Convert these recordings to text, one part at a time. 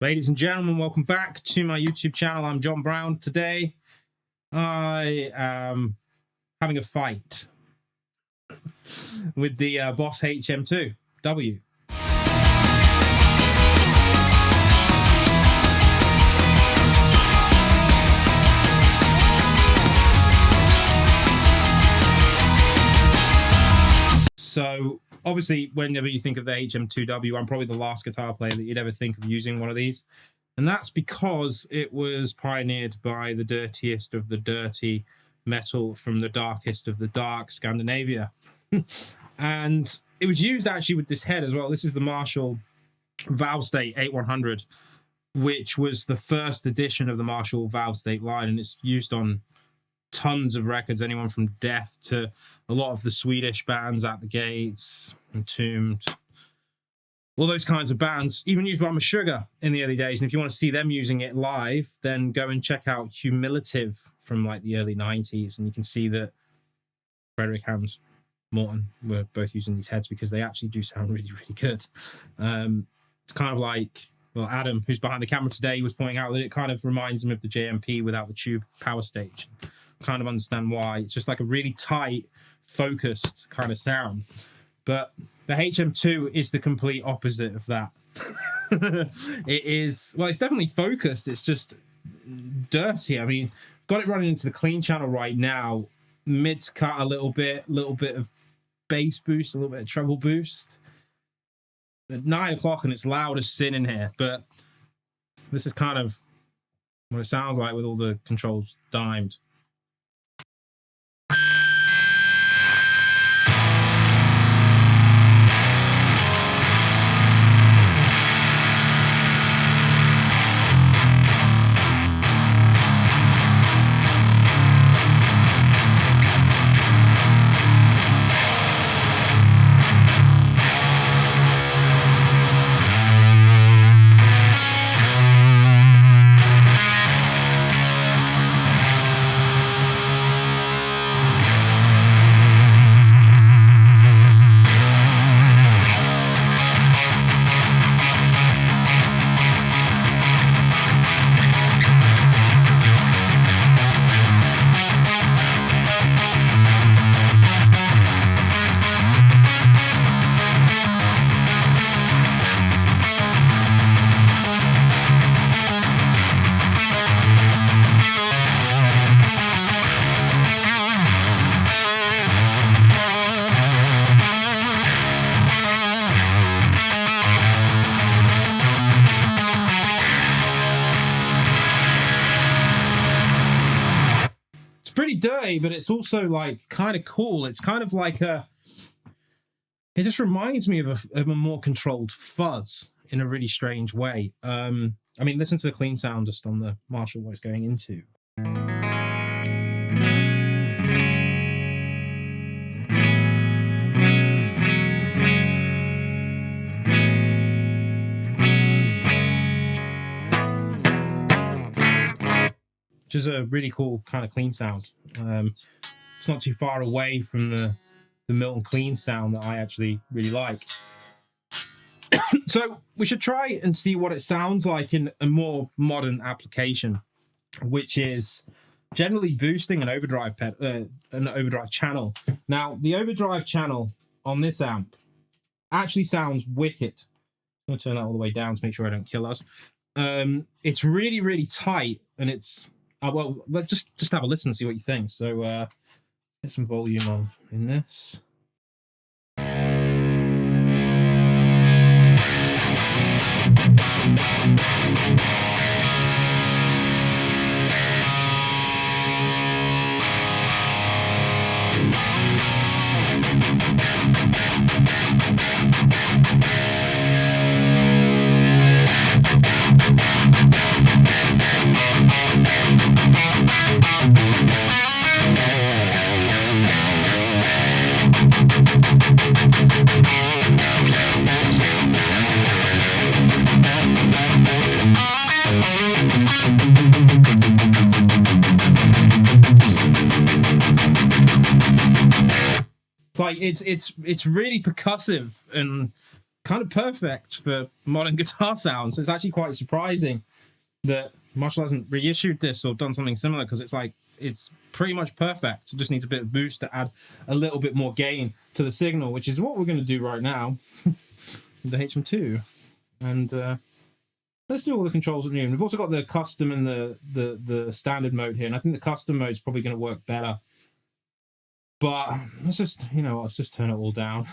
Ladies and gentlemen, welcome back to my YouTube channel. I'm John Browne. Today, I am having a fight with the Boss HM-2W. So, obviously, whenever you think of the HM-2W, I'm probably the last guitar player that you'd ever think of using one of these. And that's because it was pioneered by the dirtiest of the dirty metal from the darkest of the dark, Scandinavia. And it was used actually with this head as well. This is the Marshall Valve State 8100, which was the first edition of the Marshall Valve State line, and it's used on tons of records, anyone from Death to a lot of the Swedish bands, At the Gates, Entombed, all those kinds of bands, even used by Meshuggah in the early days. And if you want to see them using it live, then go and check out Humiliative from like the early 90s, and you can see that Frederick and Morton were both using these heads because they actually do sound really, really good. It's kind of like, well, Adam, who's behind the camera today, was pointing out that it kind of reminds him of the JMP without the tube power stage. Kind of understand why. It's just like a really tight, focused kind of sound. But the HM2 is the complete opposite of that. It is, well, it's definitely focused. It's just dirty. I mean, I've got it running into the clean channel right now. Mids cut a little bit of bass boost, a little bit of treble boost. At 9 o'clock and it's loud as sin in here, but this is kind of what it sounds like with all the controls dimed. Pretty dirty, but it's also like kind of cool. It's kind of like it just reminds me of a more controlled fuzz in a really strange way. I mean, listen to the clean sound just on the Marshall, what it's going into. Which is a really cool kind of clean sound. It's not too far away from the Milton clean sound that I actually really like. So we should try and see what it sounds like in a more modern application, which is generally boosting an overdrive channel. Now, the overdrive channel on this amp actually sounds wicked. I'm gonna turn that all the way down to make sure I don't kill us. It's really, really tight, and it's well, let's just have a listen and see what you think. So get some volume on in this. It's like it's really percussive, and kind of perfect for modern guitar sounds. So it's actually quite surprising that Marshall hasn't reissued this or done something similar, because it's like, it's pretty much perfect. It just needs a bit of boost to add a little bit more gain to the signal, which is what we're going to do right now with the HM2. And let's do all the controls at noon. We've also got the custom and the standard mode here, and I think the custom mode is probably going to work better. But let's just, you know, let's just turn it all down.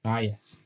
Ah, yes.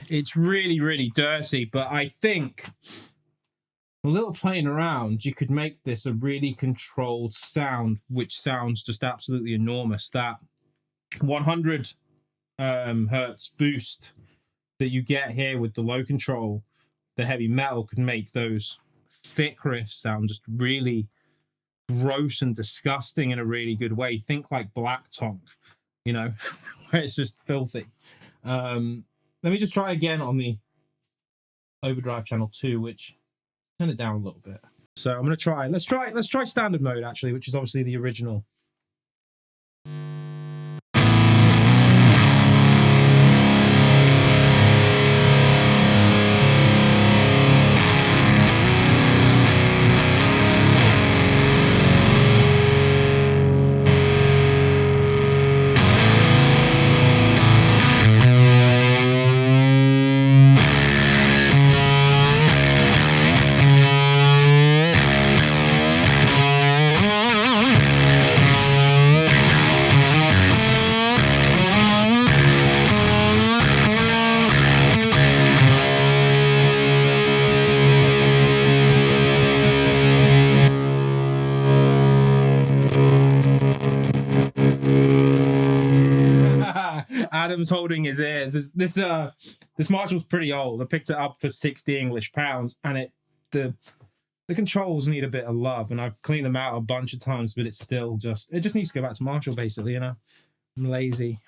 It's really, really dirty, but I think a little playing around, you could make this a really controlled sound, which sounds just absolutely enormous. That 100 hertz boost that you get here with the low control, the heavy metal, could make those thick riffs sound just really gross and disgusting in a really good way. Think like Black Tongue, you know, where it's just filthy. Let me just try again on the overdrive channel 2, which turn it down a little bit. So I'm gonna try. Let's try standard mode actually, which is obviously the original. Adam's holding his ears. This Marshall's pretty old. I picked it up for £60 and the controls need a bit of love, and I've cleaned them out a bunch of times, but it just needs to go back to Marshall, basically, you know. I'm lazy.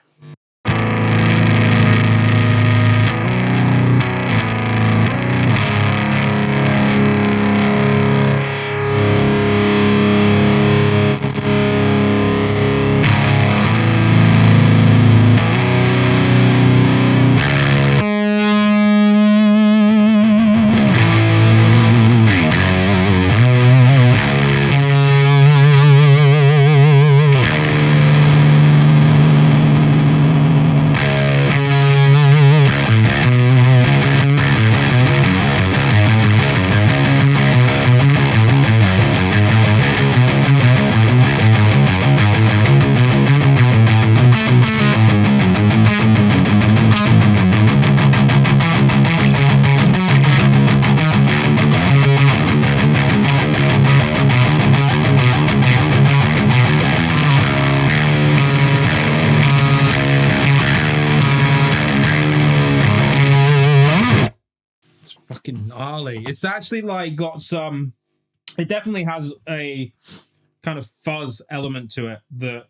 It's actually like got some, it definitely has a kind of fuzz element to it that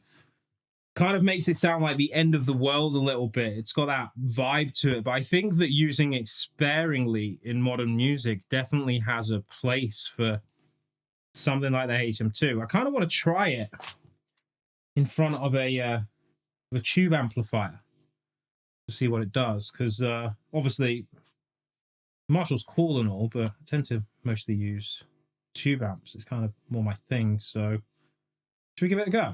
kind of makes it sound like the end of the world a little bit. It's got that vibe to it, but I think that using it sparingly in modern music definitely has a place for something like the HM2. I kind of want to try it in front of a tube amplifier to see what it does, because obviously Marshall's cool and all, but I tend to mostly use tube amps. It's kind of more my thing, so should we give it a go?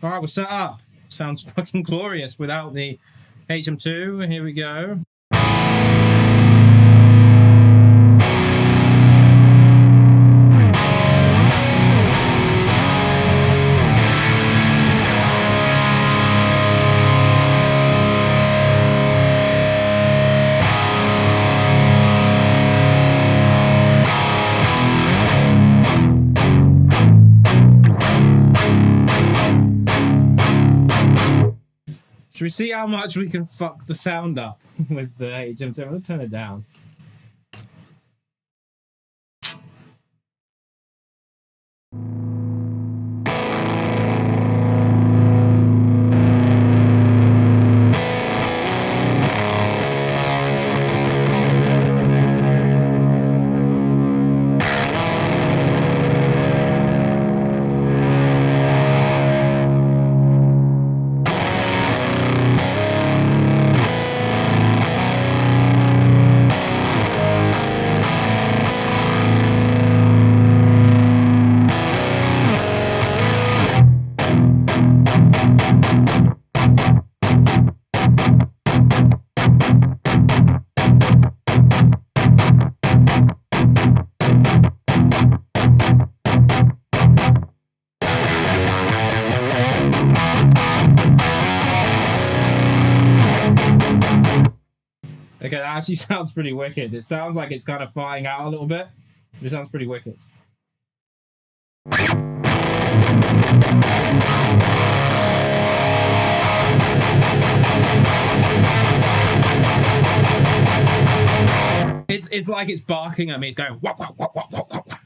All right, we're set up. Sounds fucking glorious without the HM2. Here we go. Should we see how much we can fuck the sound up with the HM2? I'm going to turn it down. Okay, that actually sounds pretty wicked. It sounds like it's kind of flying out a little bit. It sounds pretty wicked. It's like it's barking at me. It's going wah, wah, wah, wah, wah, wah.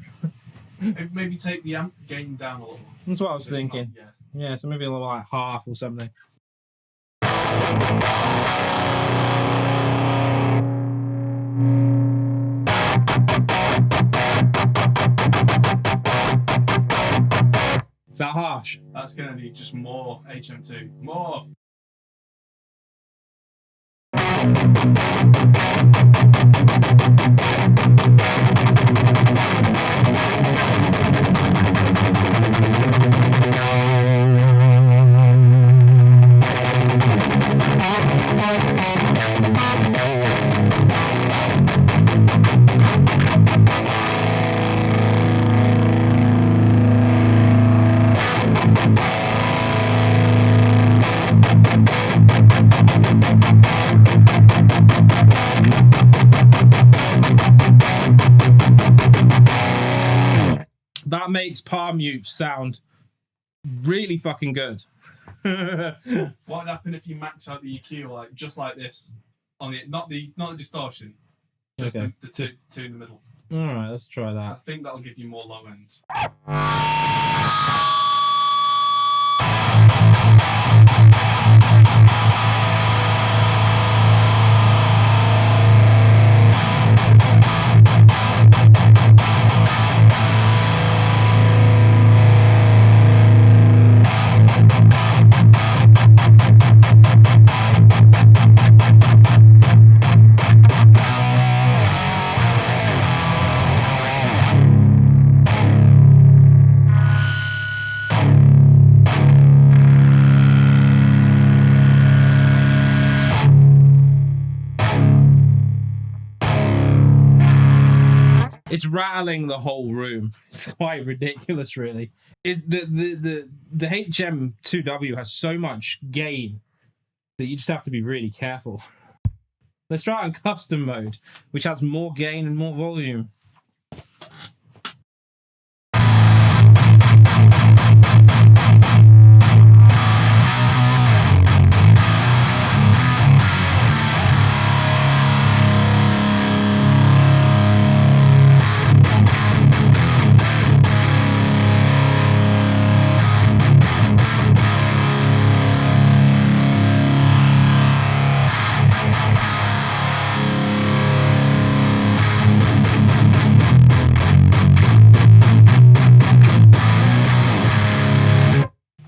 Maybe take the amp gain down a little. That's what I was So it's thinking. not- Yeah, so maybe a little like half or something. Is that harsh? That's going to need just more HM2. More! That makes palm mute sound really fucking good. What would happen if you max out the EQ like just like this on the not the distortion, just Okay. the two in the middle? All right, let's try I that. think that'll give you more low end. It's rattling the whole room. It's quite ridiculous, really. The HM-2W has so much gain that you just have to be really careful. Let's try it on custom mode, which has more gain and more volume.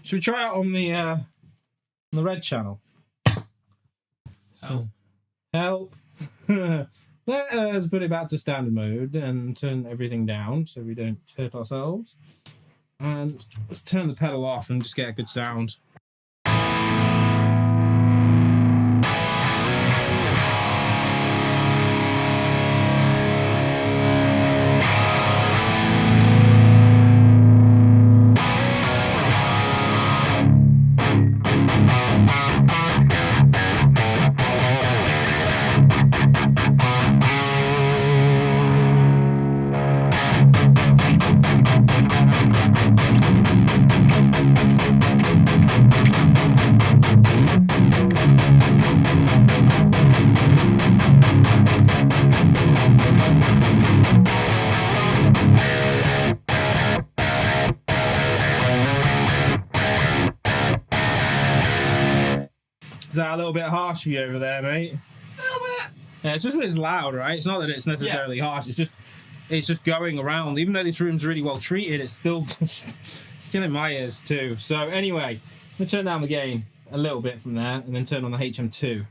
Should we try out on the red channel? So, help. Let us put it back to standard mode and turn everything down so we don't hurt ourselves. And let's turn the pedal off and just get a good sound. Is that a little bit harsh for you over there, mate? A little bit. Yeah, it's just that it's loud, right? It's not that it's necessarily harsh. It's just going around. Even though this room's really well treated, it's still it's killing my ears too. So anyway, I'm gonna turn down the gain a little bit from there, and then turn on the HM2.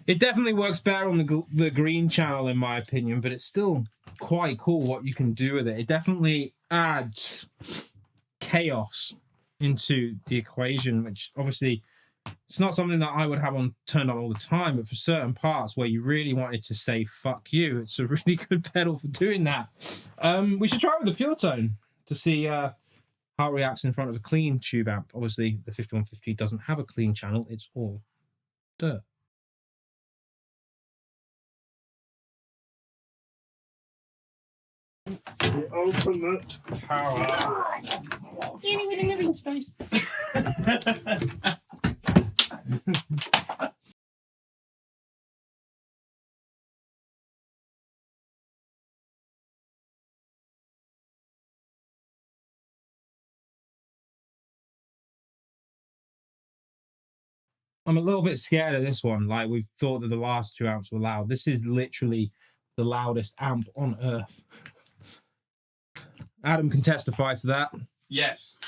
It definitely works better on the green channel, in my opinion, but it's still quite cool what you can do with it. It definitely adds chaos into the equation, which obviously it's not something that I would have turned on all the time, but for certain parts where you really wanted to say fuck you, it's a really good pedal for doing that. We should try it with the PURETONE to see how it reacts in front of a clean tube amp. Obviously, the 5150 doesn't have a clean channel, it's all dirt. The ultimate power. Dealing with a living space. I'm a little bit scared of this one. Like, we thought that the last two amps were loud. This is literally the loudest amp on earth. Adam can testify to that. Yes.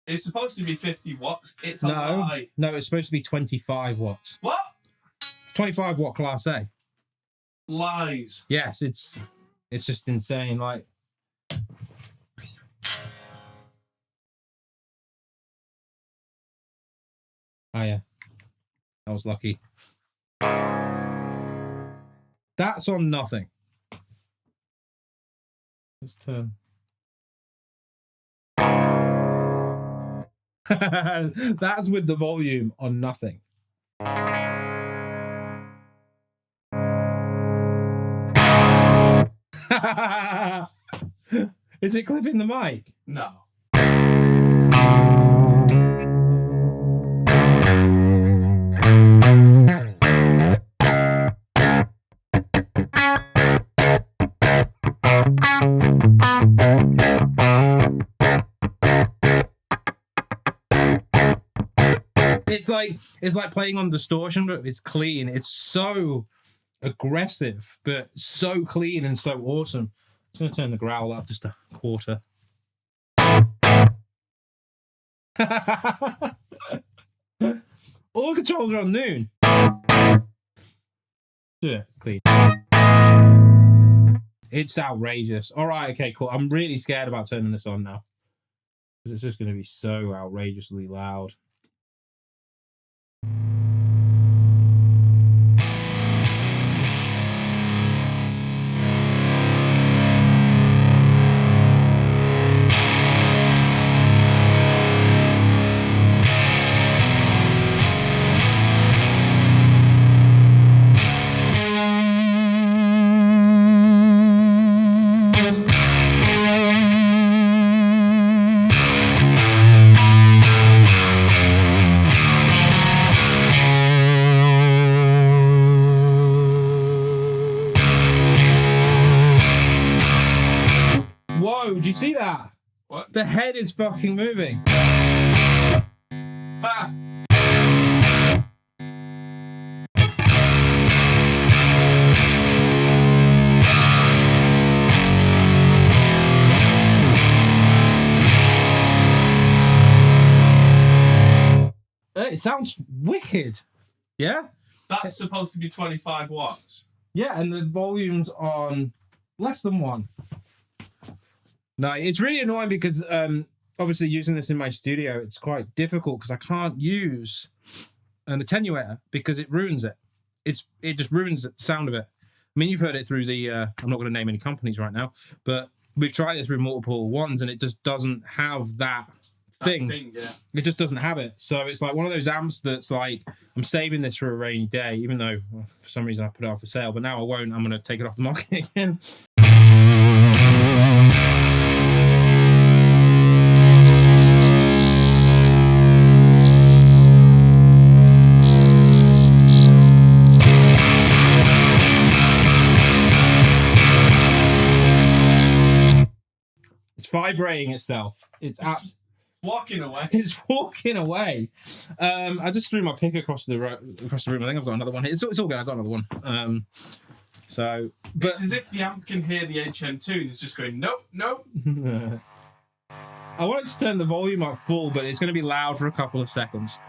It's supposed to be 50 watts. It's a lie. No, it's supposed to be 25 watts. What? It's 25 watt Class A. Lies. Yes, it's just insane. Like, oh yeah, I was lucky. That's on nothing. Let's turn. That's with the volume on nothing. Is it clipping the mic? No. It's like playing on distortion, but it's clean. It's so aggressive, but so clean and so awesome. I'm gonna turn the growl up just a quarter. All the controls are on noon. Do it clean. It's outrageous. All right, okay, cool. I'm really scared about turning this on now because it's just going to be so outrageously loud. Whoa, do you see that? What? The head is fucking moving. Ah! It sounds wicked. Yeah? That's supposed to be 25 watts. Yeah, and the volume's on less than 1. No, it's really annoying because obviously using this in my studio, it's quite difficult because I can't use an attenuator because it ruins it. It just ruins the sound of it. I mean, you've heard it through the, I'm not going to name any companies right now, but we've tried it through multiple ones and it just doesn't have that thing. Yeah. It just doesn't have it. So it's like one of those amps that's like, I'm saving this for a rainy day, even though well, for some reason I put it off for sale, but now I won't. I'm going to take it off the market again. It's vibrating itself. It's walking away. It's walking away. I just threw my pick across the room. I think I've got another one. It's all good. I've got another one. But it's as if the amp can hear the HM2 and it's just going nope, nope. I wanted to turn the volume up full, but it's going to be loud for a couple of seconds.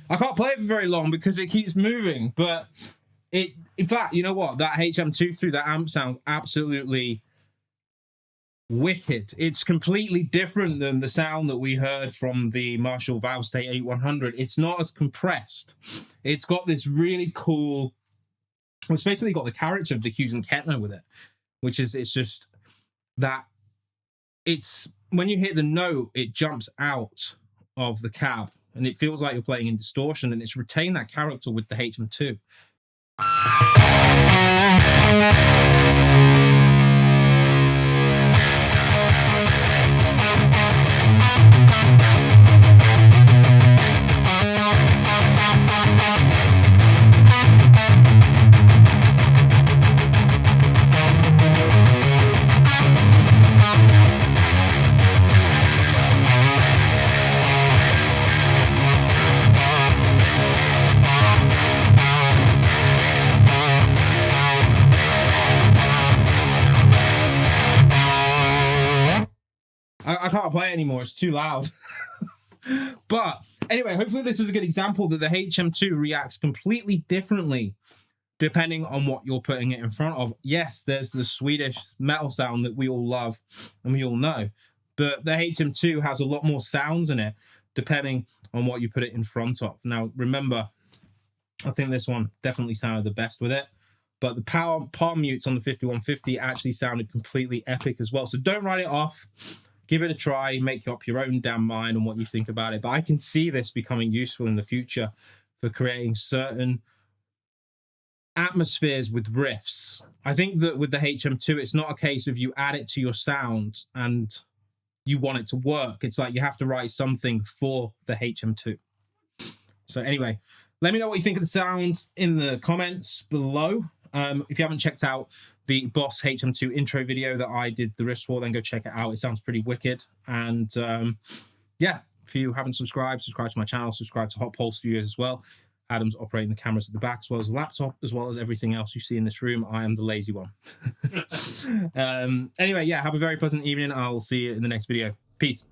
I can't play it for very long because it keeps moving, but in fact, you know what? That HM2 through that amp sounds absolutely wicked. It's completely different than the sound that we heard from the Marshall Valve-State 8100. It's not as compressed. It's got this really cool, it's basically got the character of the Hughes and Kettner with it, which is, it's just that it's, when you hit the note, it jumps out of the cab and it feels like you're playing in distortion, and it's retained that character with the HM2. I can't play it anymore. It's too loud. But anyway, hopefully this is a good example that the HM2 reacts completely differently depending on what you're putting it in front of. Yes, there's the Swedish metal sound that we all love and we all know, but the HM2 has a lot more sounds in it depending on what you put it in front of. Now, remember, I think this one definitely sounded the best with it, but the palm mutes on the 5150 actually sounded completely epic as well. So don't write it off. Give it a try, make up your own damn mind on what you think about it. But I can see this becoming useful in the future for creating certain atmospheres with riffs. I think that with the HM2, it's not a case of you add it to your sound and you want it to work. It's like you have to write something for the HM2. So anyway, let me know what you think of the sound in the comments below. If you haven't checked out the Boss HM2 intro video that I did the riffs for, then go check it out. It sounds pretty wicked. And yeah, if you haven't subscribed, subscribe to my channel, subscribe to Hot Pole Studios as well. Adam's operating the cameras at the back, as well as the laptop, as well as everything else you see in this room. I am the lazy one. Anyway, yeah, have a very pleasant evening. I'll see you in the next video. Peace.